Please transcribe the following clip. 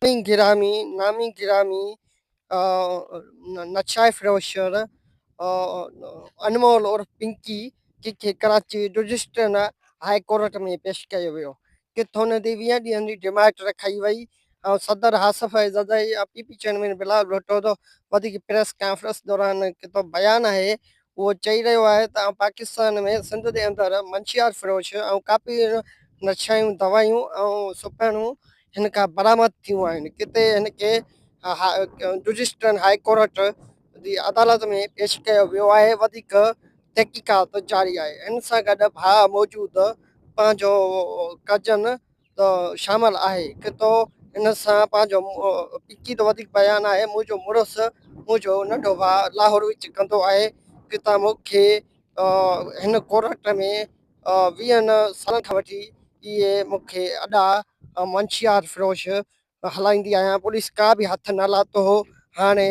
नामी गिरामी नशाए फरोशर अनमोल और पिंकी के कराची रजिस्टर हाई कोर्ट में पेश किया वियो किथों न 20 ॾींहंनि जी डिमांड रखाई वई ऐं सदर आसिफ ज़रदाई पीपी चेयरमैन बिलाल भुट्टो तो वधीक प्रेस कॉन्फ्रेंस दौरान कितो बयान है वो चई रहियो आहे त पाकिस्तान में सिंध जे अंदरि मंशियात फरोश ऐं काफ़ी नशायूं दवायूं ऐं सुपिरणूं हिन खां बरामद थियूं आहिनि किते हिन खे रजिस्टर हाई कोर्ट जी अदालत में पेश कयो वियो आहे वधीक तहक़ीक़ात जारी आहे हिन सां गॾु भाउ मौजूदु पंहिंजो कजन शामिल आहे कितो हिन सां पंहिंजो पिकी तो वधीक बयानु आहे मुंहिंजो मुड़ुसु मुंहिंजो नंढो भाउ लाहौर विच कंदो आहे कि तव्हां मूंखे हिन कोर्ट में 20 सालनि खां वठी इहे मूंखे अॾा मंशियात फरोश हलाईंदी आहियां पुलिस का बि हथ न लाथो हो हाणे